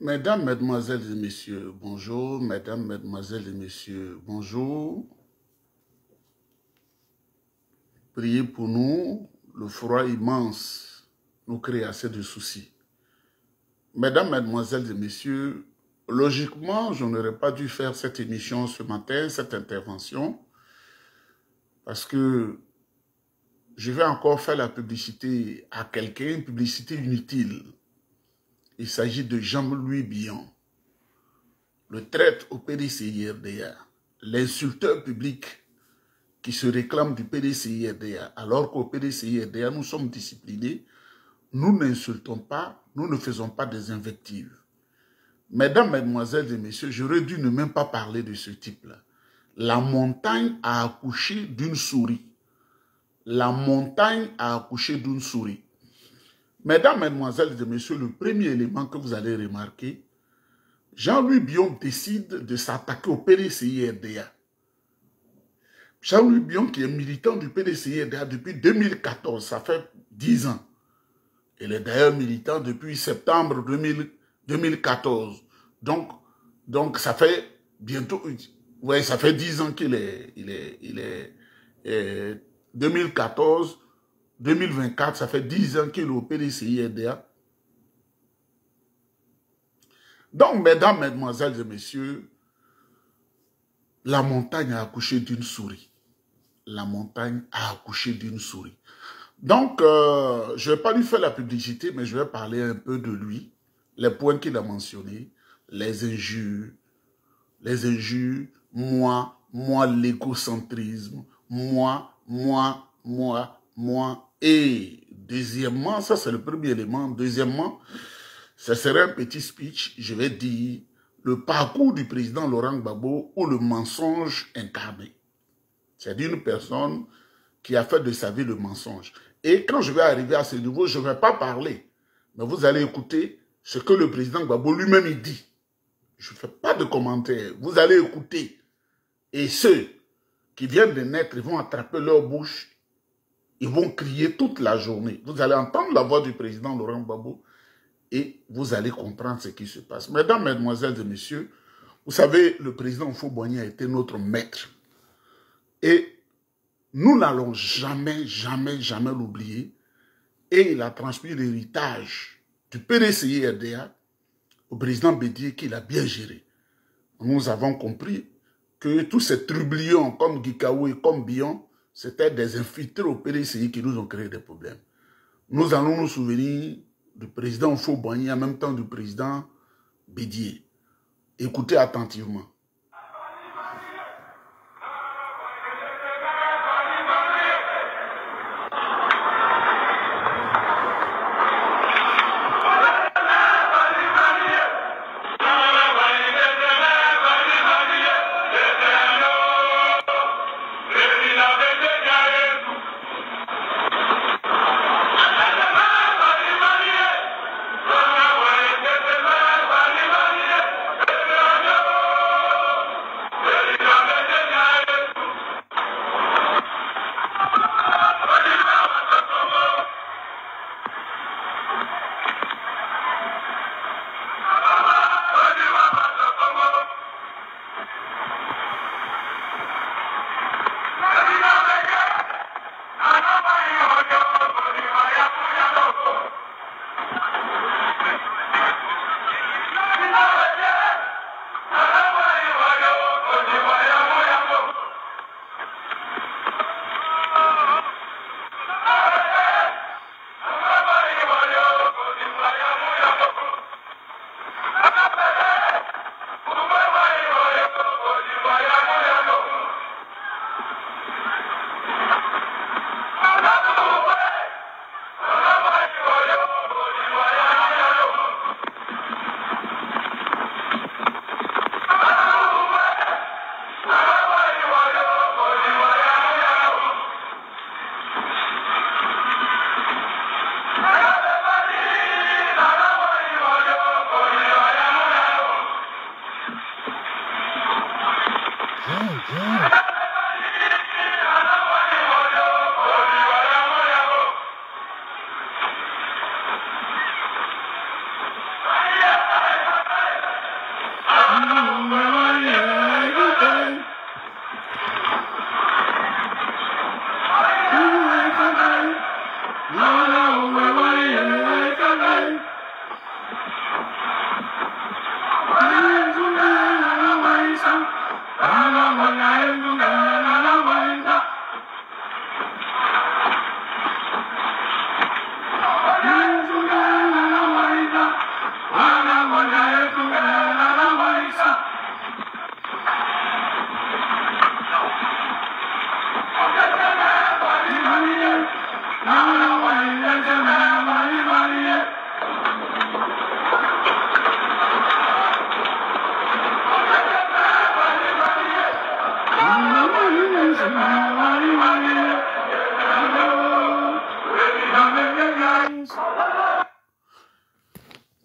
Mesdames, Mesdemoiselles et Messieurs, bonjour. Mesdames, Mesdemoiselles et Messieurs, bonjour. Priez pour nous. Le froid immense nous crée assez de soucis. Mesdames, Mesdemoiselles et Messieurs, logiquement, je n'aurais pas dû faire cette émission ce matin, cette intervention, parce que je vais encore faire la publicité à quelqu'un, une publicité inutile. Il s'agit de Jean-Louis Billon, le traître au PDCI-RDA, l'insulteur public qui se réclame du PDCI-RDA, alors qu'au PDCI-RDA, nous sommes disciplinés, nous n'insultons pas, nous ne faisons pas des invectives. Mesdames, Mesdemoiselles et Messieurs, j'aurais dû ne même pas parler de ce type-là. La montagne a accouché d'une souris. La montagne a accouché d'une souris. Mesdames, Mesdemoiselles et Messieurs, le premier élément que vous allez remarquer, Jean-Louis Billon décide de s'attaquer au PDCI-RDA. Jean-Louis Billon, qui est militant du PDCI-RDA depuis 2014, ça fait 10 ans. Il est d'ailleurs militant depuis septembre 2014. Donc ça fait bientôt, ouais, ça fait 10 ans qu'il est, 2014, 2024, ça fait 10 ans qu'il est au PDCI-RDA. Donc, mesdames, mesdemoiselles et messieurs, la montagne a accouché d'une souris. La montagne a accouché d'une souris. Donc, je ne vais pas lui faire la publicité, mais je vais parler un peu de lui, les points qu'il a mentionnés, les injures, moi, l'égocentrisme, moi. Et deuxièmement, ça c'est le premier élément. Deuxièmement, ce serait un petit speech, je vais dire, le parcours du président Laurent Gbagbo ou le mensonge incarné. C'est d'une personne qui a fait de sa vie le mensonge. Et quand je vais arriver à ce niveau, je ne vais pas parler. Mais vous allez écouter ce que le président Gbagbo lui-même dit. Je ne fais pas de commentaires. Vous allez écouter. Et ceux qui viennent de naître, ils vont attraper leur bouche. Ils vont crier toute la journée. Vous allez entendre la voix du président Laurent Gbagbo et vous allez comprendre ce qui se passe. Mesdames, Mesdemoiselles et Messieurs, vous savez, le président Houphouët-Boigny a été notre maître. Et nous n'allons jamais l'oublier. Et il a transmis l'héritage du PDCI-RDA au président Bédié qu'il a bien géré. Nous avons compris que tous ces trublions comme Guikaou et comme Billon, c'était des infiltrés au PDCI qui nous ont créé des problèmes. Nous allons nous souvenir du président Houphouët-Boigny en même temps du président Bédié. Écoutez attentivement.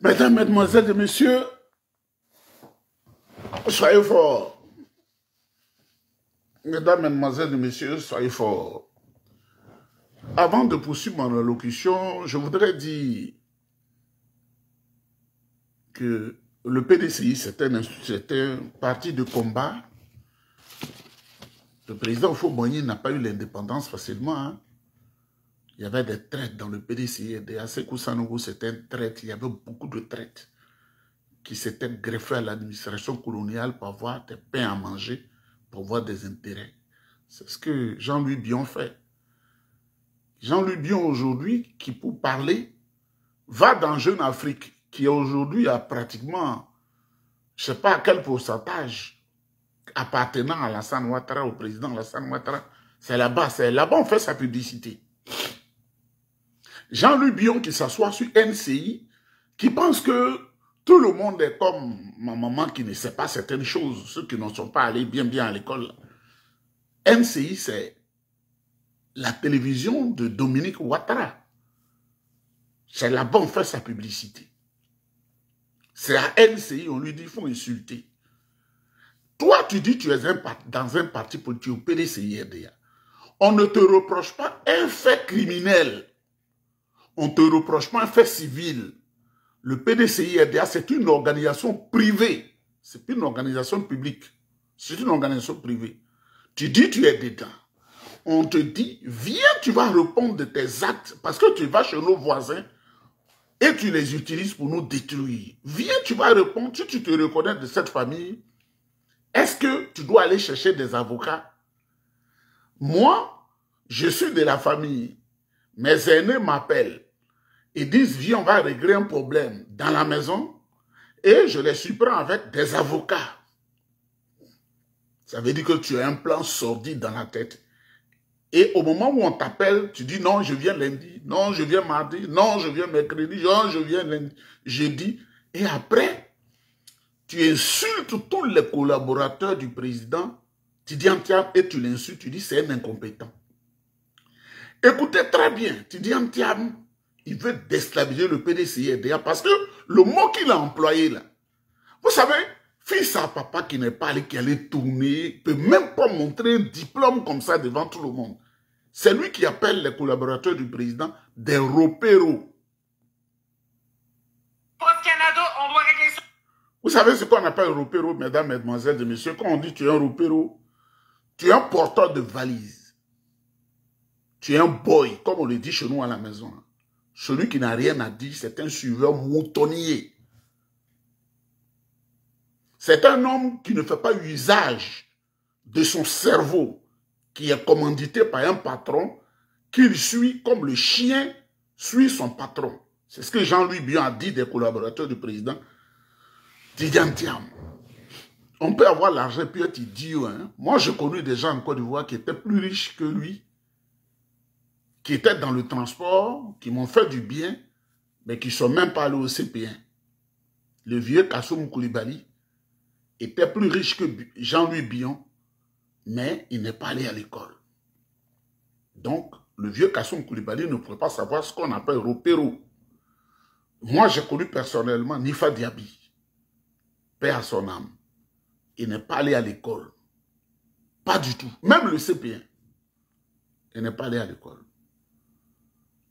Mesdames, Mesdemoiselles et Messieurs, soyez forts. Mesdames, Mesdemoiselles et Messieurs, soyez forts. Avant de poursuivre mon allocution, je voudrais dire que le PDCI, c'est un parti de combat. Le président Houphouët-Boigny n'a pas eu l'indépendance facilement. Hein. Il y avait des traites dans le PDCI. Sékou Sanogo, c'était un traite. Il y avait beaucoup de traites qui s'étaient greffés à l'administration coloniale pour avoir des pains à manger, pour avoir des intérêts. C'est ce que Jean-Louis Bion fait. Jean-Louis Bion, aujourd'hui, qui pour parler, va dans Jeune Afrique, qui aujourd'hui a pratiquement, je ne sais pas à quel pourcentage, appartenant à Alassane Ouattara, au président Alassane Ouattara. C'est là-bas on fait sa publicité. Jean-Louis Bion qui s'assoit sur NCI, qui pense que tout le monde est comme ma maman qui ne sait pas certaines choses, ceux qui ne sont pas allés bien à l'école. NCI, c'est la télévision de Dominique Ouattara. C'est là-bas on fait sa publicité. C'est à NCI, on lui dit, il faut insulter. Toi, tu dis tu es dans un parti politique au PDCI-RDA. On ne te reproche pas un fait criminel. On ne te reproche pas un fait civil. Le PDCI-RDA, c'est une organisation privée. C'est pas une organisation publique. C'est une organisation privée. Tu dis tu es dedans. On te dit, viens, tu vas répondre de tes actes parce que tu vas chez nos voisins et tu les utilises pour nous détruire. Viens, tu vas répondre, si tu te reconnais de cette famille, est-ce que tu dois aller chercher des avocats? Moi, je suis de la famille. Mes aînés m'appellent et disent, viens, on va régler un problème dans la maison et je les surprends avec des avocats. Ça veut dire que tu as un plan sordide dans la tête. Et au moment où on t'appelle, tu dis non, je viens lundi, non, je viens mardi, non, je viens mercredi, non, je viens lundi, jeudi. Et après, tu insultes tous les collaborateurs du président, tu dis Antiam et tu l'insultes, tu dis c'est un incompétent. Écoutez très bien, tu dis Antiam, il veut déstabiliser le PDCI-RDA parce que le mot qu'il a employé là, vous savez, fils à papa qui n'est pas allé, qui allait tourner, ne peut même pas montrer un diplôme comme ça devant tout le monde. C'est lui qui appelle les collaborateurs du président des ropéros. Vous savez ce qu'on appelle ropéro, mesdames, mesdemoiselles et messieurs? Quand on dit tu es un ropéro, tu es un porteur de valise. Tu es un boy, comme on le dit chez nous à la maison. Celui qui n'a rien à dire, c'est un suiveur moutonnier. C'est un homme qui ne fait pas usage de son cerveau, qui est commandité par un patron, qu'il suit comme le chien suit son patron. C'est ce que Jean-Louis Bion a dit des collaborateurs du président. Tidiane, on peut avoir l'argent puis être idiot. Hein? Moi, j'ai connu des gens en Côte d'Ivoire qui étaient plus riches que lui, qui étaient dans le transport, qui m'ont fait du bien, mais qui ne sont même pas allés au CP1. Le vieux Kassoum Koulibaly était plus riche que Jean-Louis Bion, mais il n'est pas allé à l'école. Donc, le vieux Kassoum Koulibaly ne pourrait pas savoir ce qu'on appelle ropéro. Moi, j'ai connu personnellement Nifa Diaby, paix à son âme. Il n'est pas allé à l'école. Pas du tout. Même le CP1. Il n'est pas allé à l'école.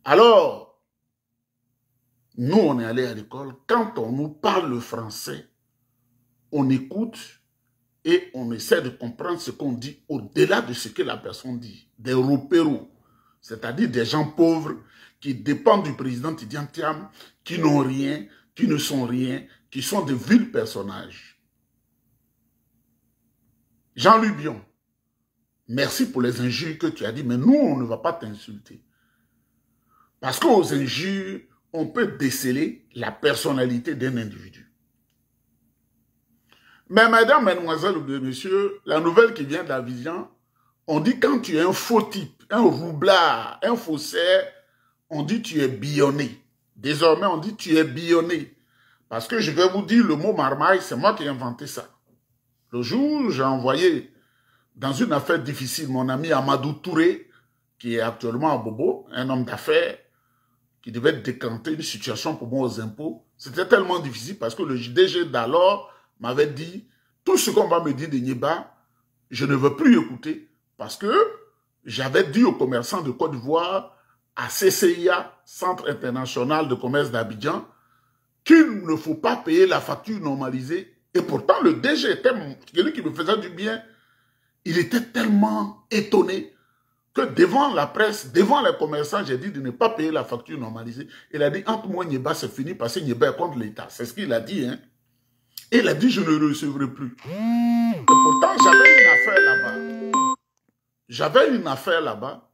Alors, nous, on est allé à l'école. Quand on nous parle le français, on écoute et on essaie de comprendre ce qu'on dit au-delà de ce que la personne dit. Des ropéros, c'est-à-dire des gens pauvres qui dépendent du président Tidiane Thiam, qui n'ont rien, qui ne sont rien, qui sont de vils personnages. Jean-Louis Bion, merci pour les injures que tu as dit, mais nous, on ne va pas t'insulter. Parce qu'aux injures, on peut déceler la personnalité d'un individu. Mais mesdames, mesdemoiselles ou messieurs, la nouvelle qui vient d'Abidjan, on dit quand tu es un faux type, un roublard, un faussaire, on dit tu es billonné. Désormais, on dit tu es billonné. Parce que je vais vous dire le mot marmaille, c'est moi qui ai inventé ça. Le jour, j'ai envoyé dans une affaire difficile mon ami Amadou Touré, qui est actuellement à Bobo, un homme d'affaires, qui devait décanter une situation pour moi aux impôts. C'était tellement difficile parce que le DG d'alors m'avait dit, tout ce qu'on va me dire de Niéba, je ne veux plus écouter parce que j'avais dit aux commerçants de Côte d'Ivoire, à CCIA, Centre international de commerce d'Abidjan, qu'il ne faut pas payer la facture normalisée. Et pourtant, le DG était celui qui me faisait du bien. Il était tellement étonné que devant la presse, devant les commerçants, j'ai dit de ne pas payer la facture normalisée. Il a dit, entre moi et Niéba, c'est fini parce que Niéba est contre l'État. C'est ce qu'il a dit. Hein. Et il a dit, je ne le recevrai plus. Et pourtant, j'avais une affaire là-bas. J'avais une affaire là-bas.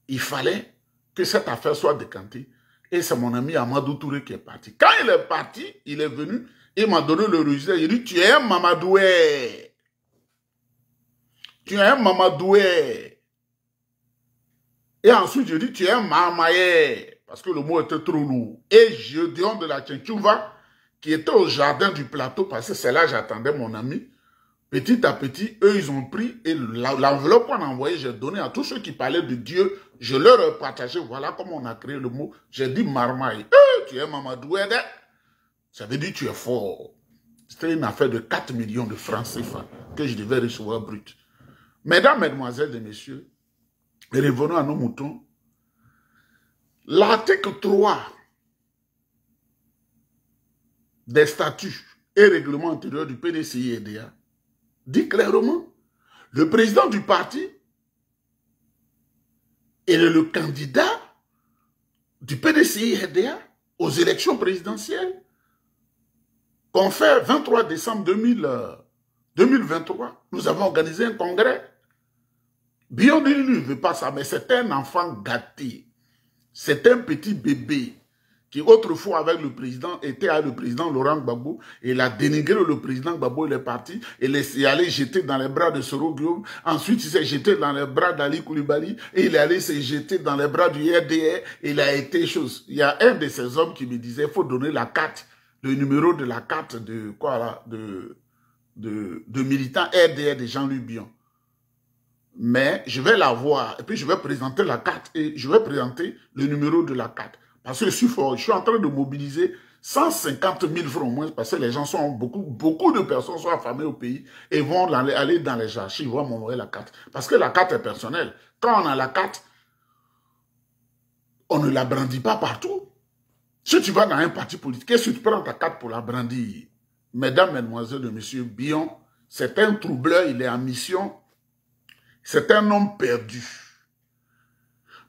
Il fallait que cette affaire soit décantée. Et c'est mon ami Amadou Touré qui est parti. Quand il est parti, il est venu, il m'a donné le registre. Il dit, tu es un Mamadoué. Tu es un Mamadoué. Et ensuite, je dis, tu es un Mamaye. Parce que le mot était trop lourd. Et Gédéon de la Tchenchouva, qui était au jardin du plateau, parce que c'est là que j'attendais mon ami. Petit à petit, eux, ils ont pris, et l'enveloppe qu'on a envoyée, j'ai donné à tous ceux qui parlaient de Dieu, je leur ai partagé, voilà comment on a créé le mot. J'ai dit Marmaille, tu es Mamadou Ede. Ça veut dire tu es fort. C'était une affaire de 4 millions de francs CFA que je devais recevoir brut. Mesdames, mesdemoiselles et messieurs, revenons à nos moutons. L'article 3 des statuts et règlements intérieurs du PDCI-RDA dit clairement, le président du parti est le candidat du PDCI-RDA aux élections présidentielles qu'on fait 23 décembre 2023. Nous avons organisé un congrès. Bion ne veut pas ça, mais c'est un enfant gâté. C'est un petit bébé qui autrefois avec le président était avec le président Laurent Gbagbo, et il a dénigré le président Gbagbo, il est parti, et il est allé jeter dans les bras de Soro Guillaume, ensuite il s'est jeté dans les bras d'Ali Koulibaly, et il est allé se jeter dans les bras du RDR, et il a été chose. Il y a un de ces hommes qui me disait, il faut donner la carte, le numéro de la carte de quoi là, de militant RDR de Jean-Louis Bion. Mais je vais la voir, et puis je vais présenter la carte, et je vais présenter le numéro de la carte. Parce que je suis fort, je suis en train de mobiliser 150 000 francs au moins, parce que les gens sont beaucoup de personnes sont affamées au pays et vont aller dans les archives, vont m'envoyer la carte. Parce que la carte est personnelle. Quand on a la carte, on ne la brandit pas partout. Si tu vas dans un parti politique, si tu prends ta carte pour la brandir, mesdames, mesdemoiselles et messieurs, Bion, c'est un troubleur, il est en mission, c'est un homme perdu.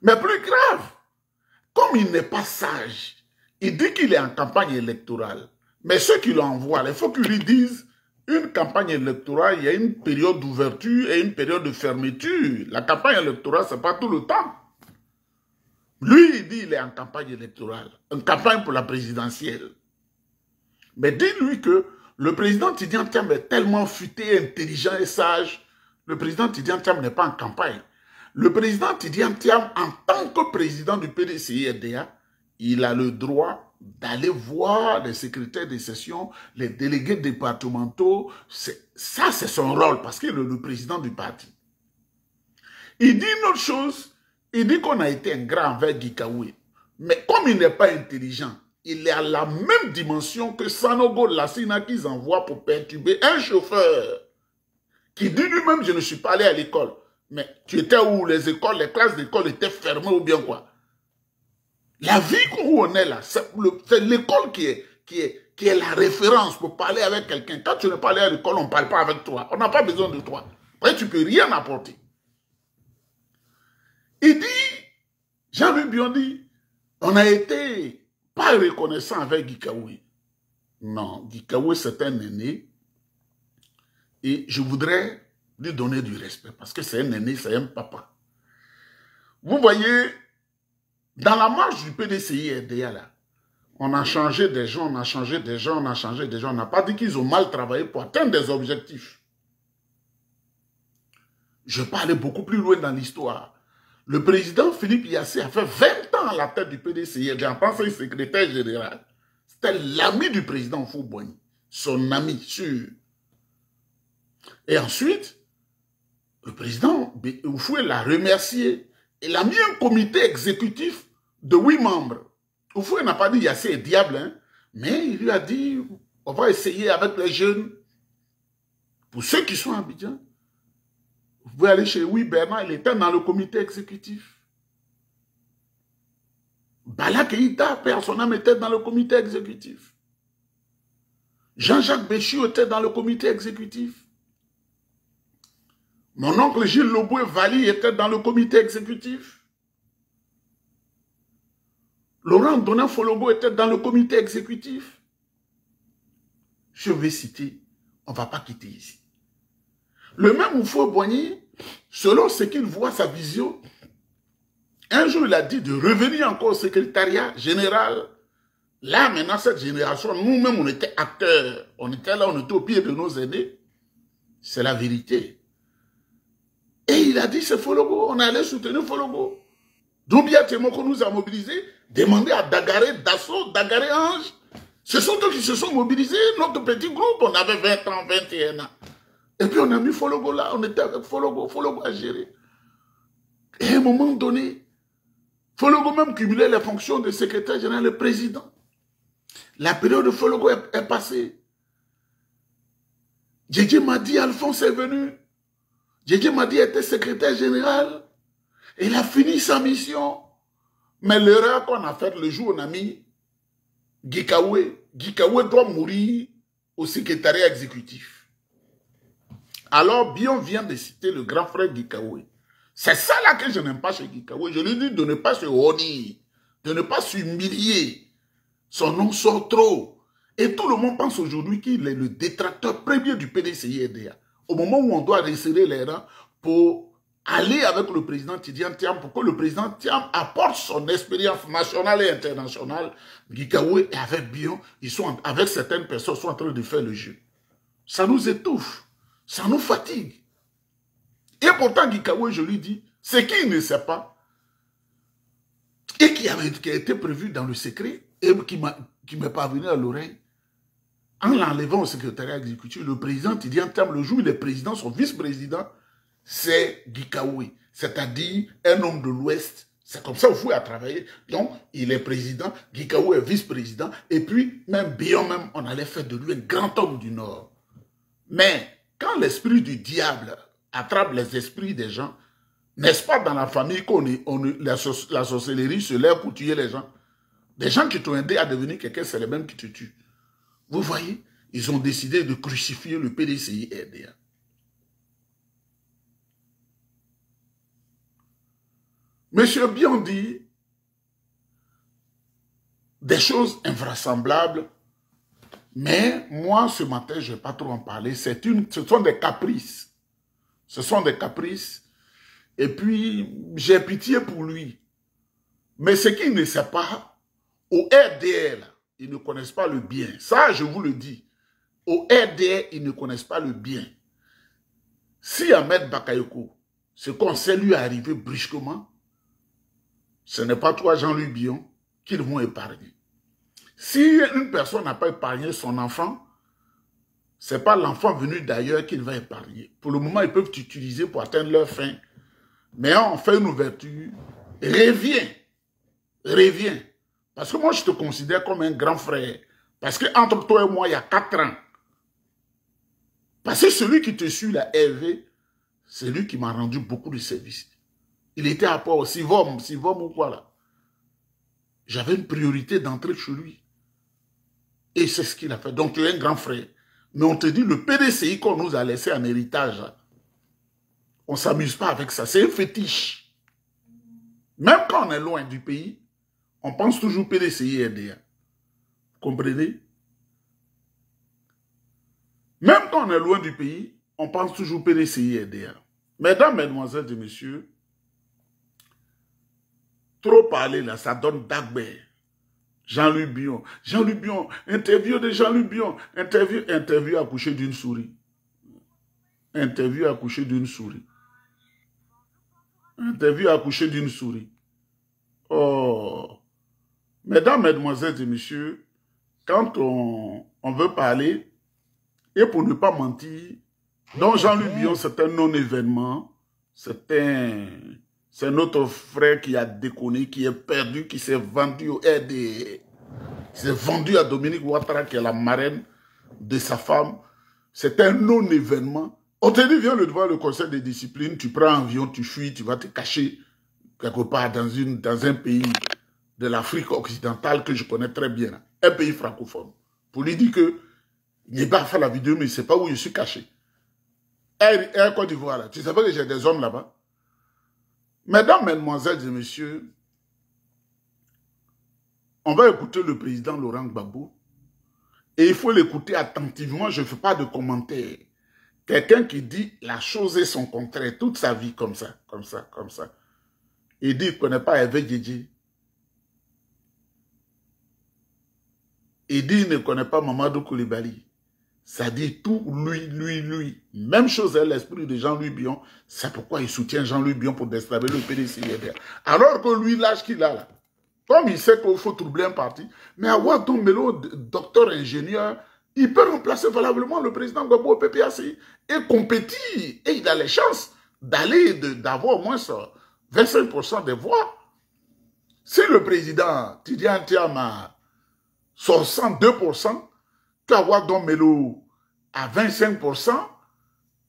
Mais plus grave, comme il n'est pas sage, il dit qu'il est en campagne électorale. Mais ceux qui l'envoient, il faut qu'ils lui disent, une campagne électorale, il y a une période d'ouverture et une période de fermeture. La campagne électorale, ce n'est pas tout le temps. Lui, il dit qu'il est en campagne électorale, une campagne pour la présidentielle. Mais dis-lui que le président Tidjane Thiam est tellement futé, intelligent et sage. Le président Tidjane Thiam n'est pas en campagne. Le président Tidjane Thiam, en tant que président du PDCI-RDA, il a le droit d'aller voir les secrétaires de session, les délégués départementaux. Ça, c'est son rôle, parce qu'il est le président du parti. Il dit une autre chose, il dit qu'on a été ingrat envers Guy Kaoué. Mais comme il n'est pas intelligent, il est à la même dimension que Sanogo Lassina qu'ils envoient pour perturber un chauffeur qui dit lui-même, je ne suis pas allé à l'école. Mais tu étais où? Les écoles, les classes d'école étaient fermées ou bien quoi? La vie où on est là, c'est l'école qui est la référence pour parler avec quelqu'un. Quand tu n'es pas allé à l'école, on ne parle pas avec toi. On n'a pas besoin de toi. Après, tu ne peux rien apporter. Il dit, Jean-Louis Bion dit, on a été pas reconnaissant avec Guy Kaoué. Non, Guy Kaoué, c'est un aîné. Et je voudrais lui donner du respect, parce que c'est un aîné, c'est un papa. Vous voyez, dans la marche du PDCI-RDA, là, on a changé des gens, on a changé des gens, on a changé des gens. On n'a pas dit qu'ils ont mal travaillé pour atteindre des objectifs. Je vais pas aller beaucoup plus loin dans l'histoire. Le président Philippe Yassé a fait 20 ans à la tête du PDCI-RDA en tant que secrétaire général. C'était l'ami du président Fouboigny, son ami sûr. Et ensuite, le président Oufoué l'a remercié. Il a mis un comité exécutif de 8 membres. Oufoué n'a pas dit Yassé est diable, hein, mais il lui a dit, on va essayer avec les jeunes. Pour ceux qui sont à Abidjan, vous pouvez aller chez Louis Bernard, il était dans le comité exécutif. Bala Keïta, père son âme, était dans le comité exécutif. Jean-Jacques Béchiou était dans le comité exécutif. Mon oncle Gilles Loboué Vali était dans le comité exécutif. Laurent Donan Fologo était dans le comité exécutif. Je vais citer, on ne va pas quitter ici. Le même Oufo Boigny, selon ce qu'il voit, sa vision, un jour il a dit de revenir encore au secrétariat général. Là, maintenant, cette génération, nous-mêmes, on était acteurs. On était là, on était au pied de nos aînés. C'est la vérité. Et il a dit, c'est Fologo, on allait soutenir Fologo. Doumbia Temoko nous a mobilisés, demandé à Dagaré, Dasso, Dagaré Ange. Ce sont eux qui se sont mobilisés, notre petit groupe, on avait 20 ans, 21 ans. Et puis on a mis Fologo là, on était avec Fologo, Fologo a géré. Et à un moment donné, Fologo même cumulait les fonctions de secrétaire général et président. La période de Fologo est passée. Djedje Madi Alphonse est venu. Djedje Madi était secrétaire général. Il a fini sa mission. Mais l'erreur qu'on a faite le jour où on a mis Gikawe doit mourir au secrétariat exécutif. Alors, Bion vient de citer le grand frère Gikawe. C'est ça là que je n'aime pas chez Gikawe. Je lui dis de ne pas se honir, de ne pas s'humilier. Son nom sort trop. Et tout le monde pense aujourd'hui qu'il est le détracteur premier du PDCI-RDA. Au moment où on doit resserrer les rangs pour aller avec le président Tidiane Thiam, pour que le président Thiam apporte son expérience nationale et internationale, Gikawe et avec Bion, avec certaines personnes, sont en train de faire le jeu. Ça nous étouffe. Ça nous fatigue. Et pourtant, Gikawe, je lui dis, ce qu'il ne sait pas, et qui a été prévu dans le secret, et qui m'est parvenu à l'oreille, en l'enlevant au secrétariat exécutif, le président Tidiane Thiam, le jour où il est président, son vice-président, c'est Gikawe, c'est-à-dire un homme de l'Ouest. C'est comme ça qu'il faut travailler. Donc, il est président, Gikawe est vice-président, et puis, même Bion, même, on allait faire de lui un grand homme du Nord. Mais, quand l'esprit du diable attrape les esprits des gens, n'est-ce pas dans la famille la sorcellerie se lève pour tuer les gens? Des gens qui t'ont aidé à devenir quelqu'un, c'est les mêmes qui te tuent. Vous voyez, ils ont décidé de crucifier le PDCI-RDA. Monsieur Bion dit des choses invraisemblables, mais moi, ce matin, je ne vais pas trop en parler. Ce sont des caprices. Ce sont des caprices. Et puis, j'ai pitié pour lui. Mais ce qu'il ne sait pas, au RDL, ils ne connaissent pas le bien. Ça, je vous le dis. Au RDL, ils ne connaissent pas le bien. Si Ahmed Bakayoko, ce qu'on sait lui arriver brusquement, ce n'est pas toi, Jean-Louis Bion, qu'ils vont épargner. Si une personne n'a pas épargné son enfant, ce n'est pas l'enfant venu d'ailleurs qu'il va épargner. Pour le moment, ils peuvent t'utiliser pour atteindre leur fin. Mais on fait une ouverture. Reviens. Parce que moi, je te considère comme un grand frère. Parce qu'entre toi et moi, il y a 4 ans. Parce que celui qui te suit, la Hervé, c'est lui qui m'a rendu beaucoup de services. Il était à Port Sivom ou quoi là. J'avais une priorité d'entrer chez lui. Et c'est ce qu'il a fait. Donc tu es un grand frère. Mais on te dit, le PDCI qu'on nous a laissé en héritage, on ne s'amuse pas avec ça. C'est un fétiche. Même quand on est loin du pays, on pense toujours PDCI-RDA. Vous comprenez? Même quand on est loin du pays, on pense toujours PDCI-RDA. Mesdames, mesdemoiselles et messieurs, trop parler là, ça donne Dagbert. Jean-Louis Bion, interview de Jean-Louis Bion, interview accouché d'une souris. Interview accouché d'une souris. Interview accouché d'une souris. Oh, mesdames, mesdemoiselles et messieurs, quand on veut parler, et pour ne pas mentir, donc Jean-Louis Bion, c'est un non-événement, c'est C'est notre frère qui a déconné, qui est perdu, qui s'est vendu au RDA. Il s'est vendu à Dominique Ouattara, qui est la marraine de sa femme. C'est un non-événement. On te dit, viens devant le conseil de discipline, tu prends un avion, tu fuis, tu vas te cacher quelque part dans un pays de l'Afrique occidentale que je connais très bien, un pays francophone. Pour lui dire que il n'est pas fait la vidéo, mais il ne sait pas où je suis caché. Et Côte d'Ivoire, là, tu sais pas que j'ai des hommes là-bas? Mesdames, mesdemoiselles et messieurs, on va écouter le président Laurent Gbagbo. Et il faut l'écouter attentivement, je ne fais pas de commentaires. Quelqu'un qui dit la chose et son contraire, toute sa vie comme ça, comme ça, comme ça. Il dit qu'il ne connaît pas Hervé Djedje. Il dit qu'il ne connaît pas Mamadou Koulibaly. Ça dit tout, lui. Même chose à l'esprit de Jean-Louis Bion. C'est pourquoi il soutient Jean-Louis Bion pour déstabiliser le PDC. Alors que lui, l'âge qu'il a là, comme il sait qu'il faut troubler un parti, mais avoir Don Melo, docteur ingénieur, il peut remplacer valablement le président Gbagbo au PPAC et compétir. Et il a les chances d'avoir au moins 25% des voix. Si le président Tidiane Thiam a 62%, qu'avoir Don Melo à 25%,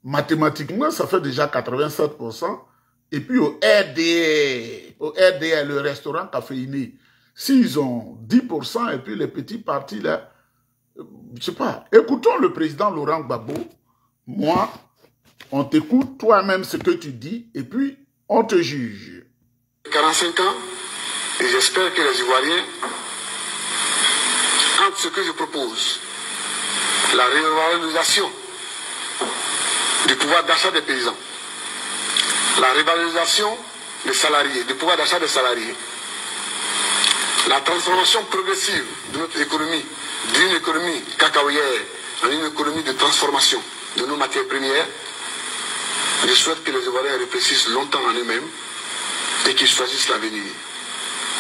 mathématiquement, ça fait déjà 87%. Et puis au RDA, le restaurant caféiné, s'ils ont 10%, et puis les petits partis là, je sais pas. Écoutons le président Laurent Gbagbo. Moi, on t'écoute toi-même ce que tu dis, et puis on te juge. 45 ans, et j'espère que les Ivoiriens, entre ce que je propose, la révalorisation du pouvoir d'achat des paysans, la révalorisation des salariés, du pouvoir d'achat des salariés, la transformation progressive de notre économie, d'une économie cacaoyère à une économie de transformation de nos matières premières. Je souhaite que les Ivoiriens réfléchissent longtemps en eux-mêmes et qu'ils choisissent l'avenir.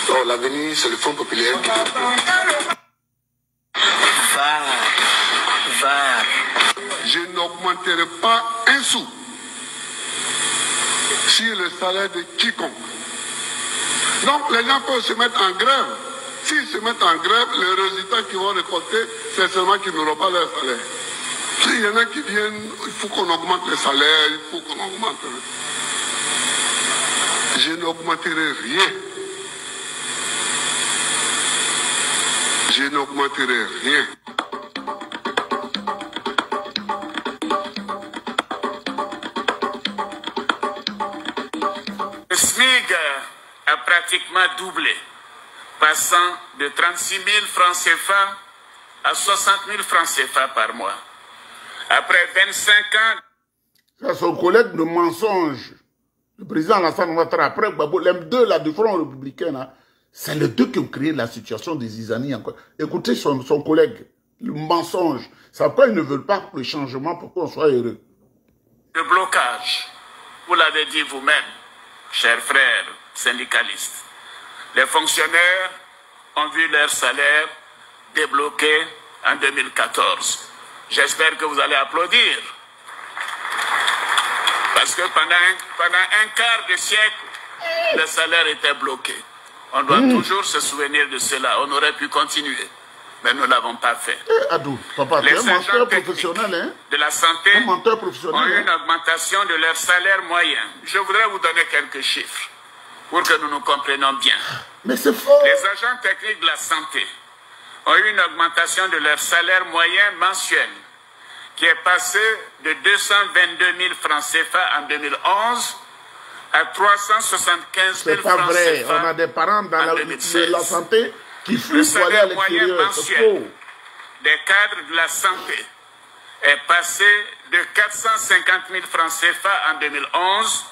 Or, l'avenir, c'est le Front populaire qui Je n'augmenterai pas un sou sur le salaire de quiconque. Donc les gens peuvent se mettre en grève. S'ils se mettent en grève, le résultat qu'ils vont récolter, c'est seulement qu'ils n'auront pas leur salaire. S'il y en a qui viennent, il faut qu'on augmente les salaires, il faut qu'on augmente. Je n'augmenterai rien. Je n'augmenterai rien. Le SMIC a pratiquement doublé, passant de 36 000 francs CFA à 60 000 francs CFA par mois. Après 25 ans... C'est son collègue de mensonge, le président Alassane Ouattara, après Gbagbo, les deux là, du Front républicain, c'est les deux qui ont créé la situation des Izani encore. Écoutez son collègue, le mensonge. C'est pourquoi ils ne veulent pas le changement pour qu'on soit heureux. Le blocage, vous l'avez dit vous-même, chers frères syndicalistes. Les fonctionnaires ont vu leur salaire débloqué en 2014. J'espère que vous allez applaudir. Parce que pendant un quart de siècle, le salaire était bloqué. On doit toujours se souvenir de cela. On aurait pu continuer, mais nous ne l'avons pas fait. Adou, papa, les tu es un menteur agents professionnel, hein? de la santé ont eu une augmentation de leur salaire moyen. Je voudrais vous donner quelques chiffres pour que nous nous comprenions bien. Mais c'est faux. Les agents techniques de la santé ont eu une augmentation de leur salaire moyen mensuel qui est passé de 222 000 francs CFA en 2011 à 375 000 francs CFA. C'est pas vrai. On a des parents dans la santé qui fuient pour aller à l'extérieur. C'est faux. Des cadres de la santé est passé de 450 000 francs CFA en 2011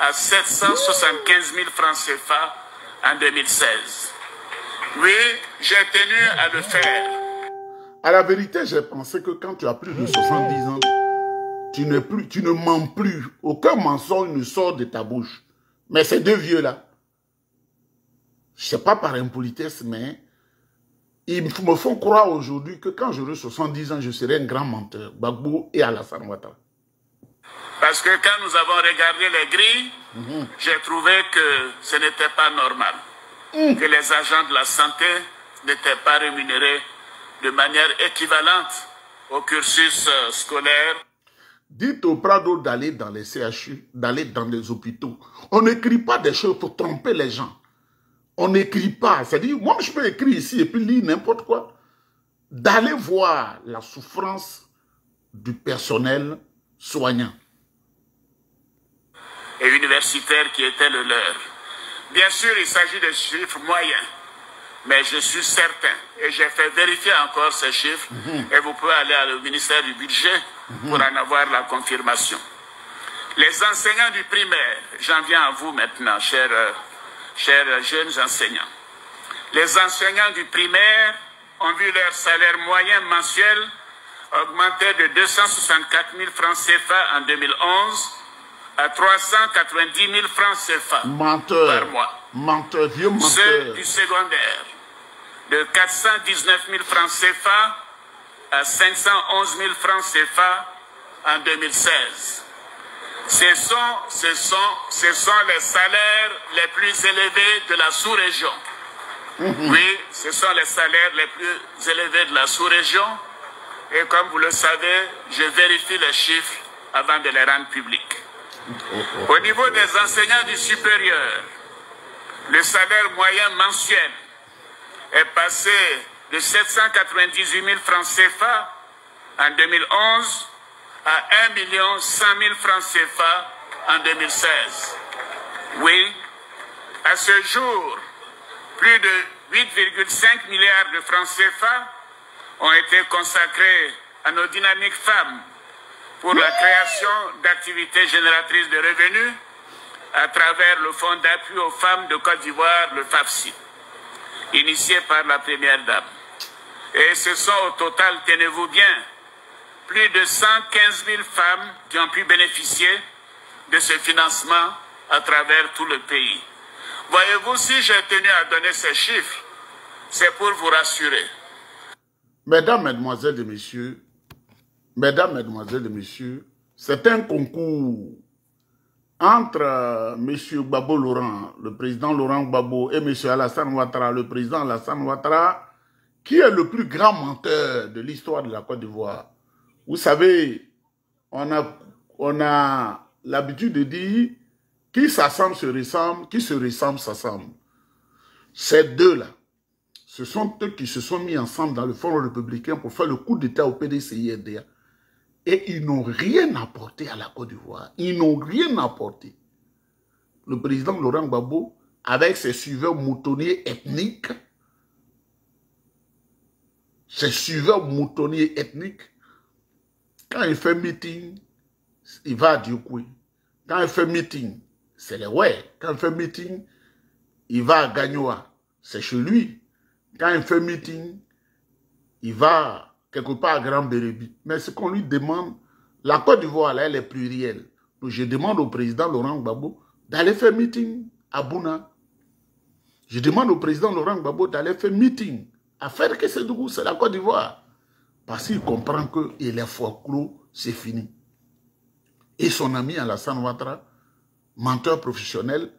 à 775 000 francs CFA en 2016. Oui, j'ai tenu à le faire. À la vérité, j'ai pensé que quand tu as plus de 70 ans, tu ne mens plus. Aucun mensonge ne sort de ta bouche. Mais ces deux vieux-là, je ne sais pas par impolitesse, mais ils me font croire aujourd'hui que quand j'aurai 70 ans, je serai un grand menteur. Gbagbo et Alassane Ouattara. Parce que quand nous avons regardé les grilles, j'ai trouvé que ce n'était pas normal, que les agents de la santé n'étaient pas rémunérés de manière équivalente au cursus scolaire. Dites au Prado d'aller dans les CHU, d'aller dans les hôpitaux. On n'écrit pas des choses pour tromper les gens. On n'écrit pas. C'est-à-dire, moi je peux écrire ici et puis lire n'importe quoi. D'aller voir la souffrance du personnel soignant. Et universitaires qui étaient le leur. Bien sûr, il s'agit de chiffres moyens. Mais je suis certain, et j'ai fait vérifier encore ces chiffres, et vous pouvez aller au ministère du Budget pour en avoir la confirmation. Les enseignants du primaire, j'en viens à vous maintenant, chers jeunes enseignants. Les enseignants du primaire ont vu leur salaire moyen mensuel augmenter de 264 000 francs CFA en 2011 à 390 000 francs CFA par mois. Menteur, vieux menteur. Ceux du secondaire, de 419 000 francs CFA à 511 000 francs CFA en 2016. Ce sont les salaires les plus élevés de la sous-région. Oui, ce sont les salaires les plus élevés de la sous-région. Et comme vous le savez, je vérifie les chiffres avant de les rendre publics. Au niveau des enseignants du supérieur, le salaire moyen mensuel est passé de 798 000 francs CFA en 2011 à 1 100 000 francs CFA en 2016. Oui, à ce jour, plus de 8,5 milliards de francs CFA ont été consacrés à nos dynamiques femmes pour la création d'activités génératrices de revenus à travers le Fonds d'appui aux femmes de Côte d'Ivoire, le FAFSI, initié par la Première Dame. Et ce sont au total, tenez-vous bien, plus de 115 000 femmes qui ont pu bénéficier de ce financement à travers tout le pays. Voyez-vous, si j'ai tenu à donner ces chiffres, c'est pour vous rassurer. Mesdames, Mesdemoiselles et Messieurs, c'est un concours entre M. Gbagbo Laurent, le président Laurent Gbagbo, et M. Alassane Ouattara, le président Alassane Ouattara, qui est le plus grand menteur de l'histoire de la Côte d'Ivoire. Vous savez, on a l'habitude de dire qui s'assemble se ressemble, qui se ressemble s'assemble. Ces deux-là, ce sont eux qui se sont mis ensemble dans le Front républicain pour faire le coup d'État au PDCI-RDA. Et ils n'ont rien apporté à la Côte d'Ivoire. Ils n'ont rien apporté. Le président Laurent Gbagbo, avec ses suiveurs moutonniers ethniques, quand il fait meeting, il va à Diokoué. Quand il fait meeting, c'est les ouais. Quand il fait meeting, il va à Gagnoa. C'est chez lui. Quand il fait meeting, il va quelque part à Grand Bérébi. Mais ce qu'on lui demande, la Côte d'Ivoire, là, elle est plurielle. Donc je demande au président Laurent Gbagbo d'aller faire meeting à Bouna. Je demande au président Laurent Gbagbo d'aller faire meeting à faire que c'est la Côte d'Ivoire. Parce qu'il comprend que les fois clos, c'est fini. Et son ami Alassane Ouattara, menteur professionnel,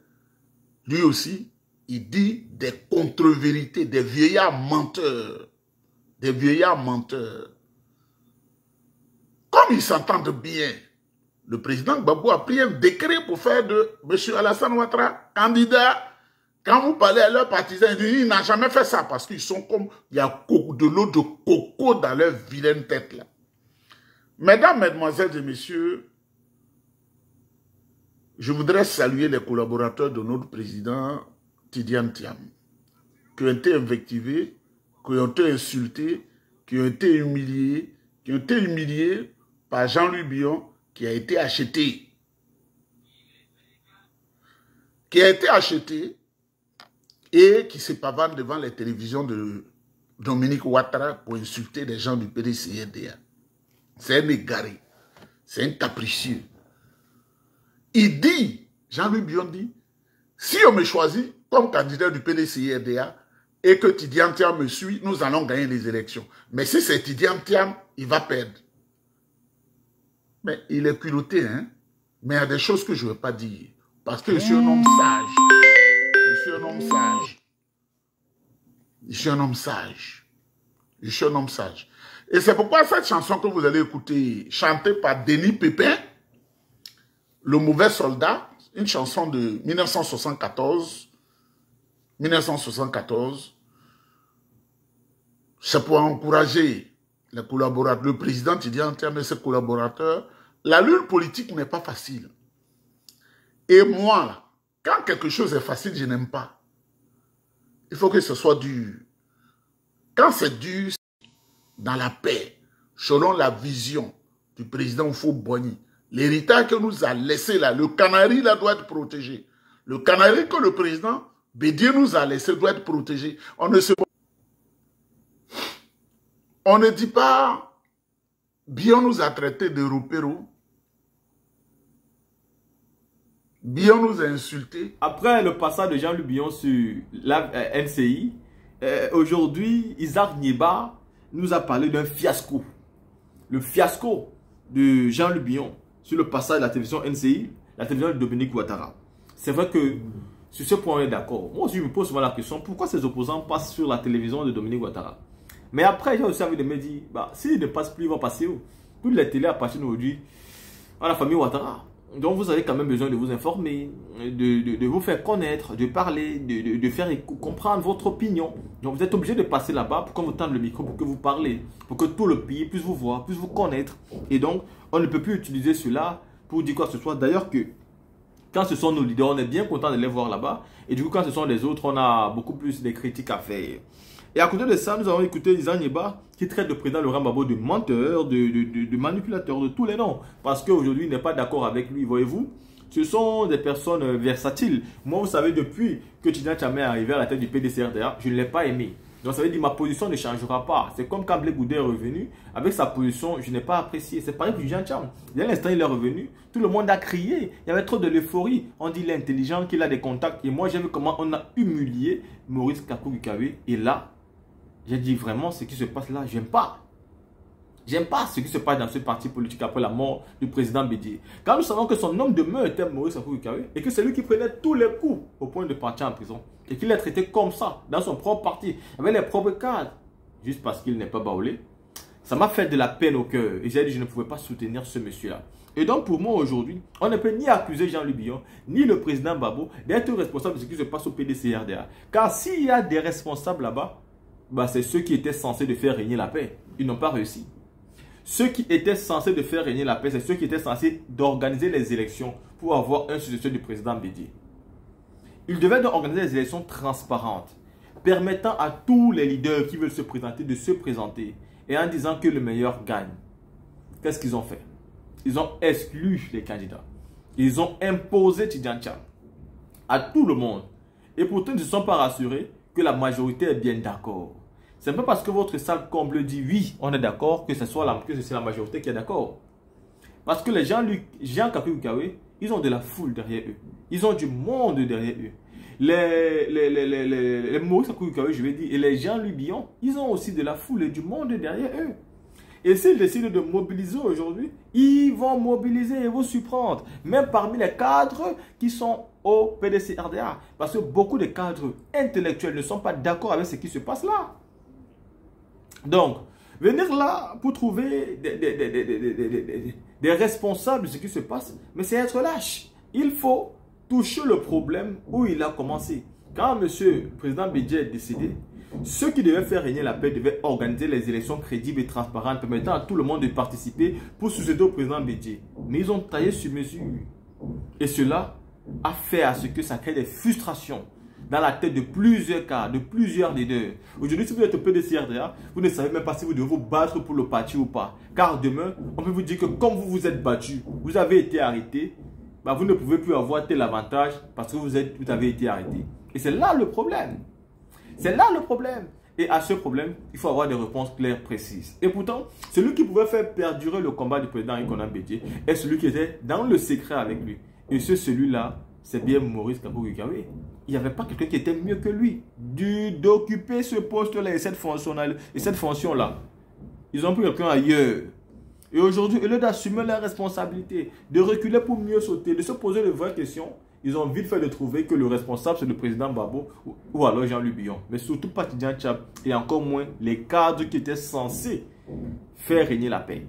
lui aussi, il dit des contre-vérités, des vieillards menteurs. Des vieillards menteurs. Comme ils s'entendent bien, le président Gbagbo a pris un décret pour faire de M. Alassane Ouattara candidat. Quand vous parlez à leurs partisans, ils disent qu'il n'a jamais fait ça parce qu'ils sont comme, il y a de l'eau de coco dans leur vilaine tête là. Mesdames, Mesdemoiselles et Messieurs, je voudrais saluer les collaborateurs de notre président Tidiane Thiam, qui ont été invectivés, qui ont été insultés, qui ont été humiliés par Jean-Louis Billon, qui a été acheté. Et qui se pavane devant les télévisions de Dominique Ouattara pour insulter des gens du PDCI-RDA. C'est un égaré, c'est un capricieux. Il dit, Jean-Louis Billon dit, si on me choisit comme candidat du PDCI-RDA et que Tidiane Thiam me suit, nous allons gagner les élections. Mais si c'est Tidiane Thiam, il va perdre. Mais il est culotté, hein. Mais il y a des choses que je ne veux pas dire. Parce que je suis un homme sage. Je suis un homme sage. Je suis un homme sage. Je suis un homme sage. Et c'est pourquoi cette chanson que vous allez écouter, chantée par Denis Pépin, Le Mauvais Soldat, une chanson de 1974, c'est pour encourager les collaborateurs, le président dit en termes de ses collaborateurs, la lutte politique n'est pas facile. Et moi, là, quand quelque chose est facile, je n'aime pas. Il faut que ce soit dur. Quand c'est dur, dans la paix, selon la vision du président Houphouët-Boigny, l'héritage que nous a laissé là, le canari là doit être protégé. Le canari que le président Bédié nous a laissé doit être protégé. On ne dit pas, Bion nous a traités de roupéro. Bion nous a insultés. Après le passage de Jean-Luc Bion sur la NCI, aujourd'hui, Isaac Nieba nous a parlé d'un fiasco. Le fiasco de Jean-Luc Bion sur le passage de la télévision NCI, la télévision de Dominique Ouattara. C'est vrai que sur ce point, on est d'accord. Moi aussi, je me pose souvent la question, pourquoi ces opposants passent sur la télévision de Dominique Ouattara? Mais après, j'ai aussi envie de me dire, bah, s'ils ne passent plus, ils vont passer où? Toutes les télés appartiennent aujourd'hui à la famille Ouattara. Donc, vous avez quand même besoin de vous informer, de vous faire connaître, de parler, de faire comprendre votre opinion. Donc, vous êtes obligé de passer là-bas pour qu'on vous tende le micro, pour que vous parlez, pour que tout le pays puisse vous voir, puisse vous connaître. Et donc, on ne peut plus utiliser cela pour dire quoi que ce soit. D'ailleurs que, quand ce sont nos leaders, on est bien content de les voir là-bas. Et du coup, quand ce sont les autres, on a beaucoup plus de critiques à faire. Et à côté de ça, nous avons écouté Isaac Nieba qui traite le président Laurent Gbagbo de menteur, de manipulateur, de tous les noms. Parce qu'aujourd'hui, il n'est pas d'accord avec lui, voyez-vous. Ce sont des personnes versatiles. Moi, vous savez, depuis que Tidjane Tcham est arrivé à la tête du PDCRDA, je ne l'ai pas aimé. Donc, ça veut dire que ma position ne changera pas. C'est comme quand Blé Goudé est revenu. Avec sa position, je n'ai pas apprécié. C'est pareil pour Tidjane Tcham. Dès l'instant il est revenu, tout le monde a crié. Il y avait trop de l'euphorie. On dit qu'il est intelligent, qu'il a des contacts. Et moi, j'ai vu comment on a humilié Maurice Kakou-Gikawe. Et là, j'ai dit vraiment ce qui se passe là, j'aime pas. J'aime pas ce qui se passe dans ce parti politique après la mort du président Bédié. Quand nous savons que son homme de main était Maurice Kakou-Gikawe et que c'est lui qui prenait tous les coups au point de partir en prison. Et qu'il est traité comme ça, dans son propre parti, avec les propres cadres, juste parce qu'il n'est pas baoulé. Ça m'a fait de la peine au cœur. Et j'ai dit que je ne pouvais pas soutenir ce monsieur-là. Et donc pour moi aujourd'hui, on ne peut ni accuser Jean-Luc Bion, ni le président Gbagbo d'être responsable de ce qui se passe au PDCRDA. Car s'il y a des responsables là-bas, bah, c'est ceux qui étaient censés de faire régner la paix. Ils n'ont pas réussi. Ceux qui étaient censés de faire régner la paix, c'est ceux qui étaient censés d'organiser les élections pour avoir un successeur du président Bédié. Ils devaient donc organiser des élections transparentes, permettant à tous les leaders qui veulent se présenter de se présenter et en disant que le meilleur gagne. Qu'est-ce qu'ils ont fait? Ils ont exclu les candidats. Ils ont imposé Tidjane Tcham à tout le monde. Et pourtant, ils ne se sont pas rassurés que la majorité est bien d'accord. C'est pas parce que votre salle comble dit oui, on est d'accord, que c'est la majorité qui est d'accord. Parce que les Jean Kakou-Gikawe, ils ont de la foule derrière eux. Ils ont du monde derrière eux. Les Maurice Kakou-Gikawe, je vais dire, et les Jean-Luc Bion, ils ont aussi de la foule et du monde derrière eux. Et s'ils décident de mobiliser aujourd'hui, ils vont mobiliser et vous surprendre. Même parmi les cadres qui sont au PDCRDA. Parce que beaucoup de cadres intellectuels ne sont pas d'accord avec ce qui se passe là. Donc, venir là pour trouver des responsables de ce qui se passe, mais c'est être lâche. Il faut toucher le problème où il a commencé. Quand monsieur le président Bédié est décédé, ceux qui devaient faire régner la paix devaient organiser les élections crédibles et transparentes, permettant à tout le monde de participer pour succéder au président Bédié. Mais ils ont taillé sur mesure. Et cela a fait à ce que ça crée des frustrations dans la tête de plusieurs cas, de plusieurs leaders. Aujourd'hui, si vous êtes au PDCRDA, vous ne savez même pas si vous devez vous battre pour le parti ou pas. Car demain, on peut vous dire que comme vous vous êtes battu, vous avez été arrêté, bah vous ne pouvez plus avoir tel avantage parce que vous avez été arrêté. Et c'est là le problème. C'est là le problème. Et à ce problème, il faut avoir des réponses claires, précises. Et pourtant, celui qui pouvait faire perdurer le combat du président Ikonan Bédié est celui qui était dans le secret avec lui. Et celui-là, c'est bien Maurice Kakou-Gikawe. Il n'y avait pas quelqu'un qui était mieux que lui d'occuper ce poste-là et cette fonction-là. Ils ont pris quelqu'un ailleurs. Et aujourd'hui, au lieu d'assumer leurs responsabilités, de reculer pour mieux sauter, de se poser de vraies questions, ils ont vite fait de trouver que le responsable c'est le président Gbagbo ou alors Jean-Luc Billon. Mais surtout pas Tidjane Tchap et encore moins les cadres qui étaient censés faire régner la paix.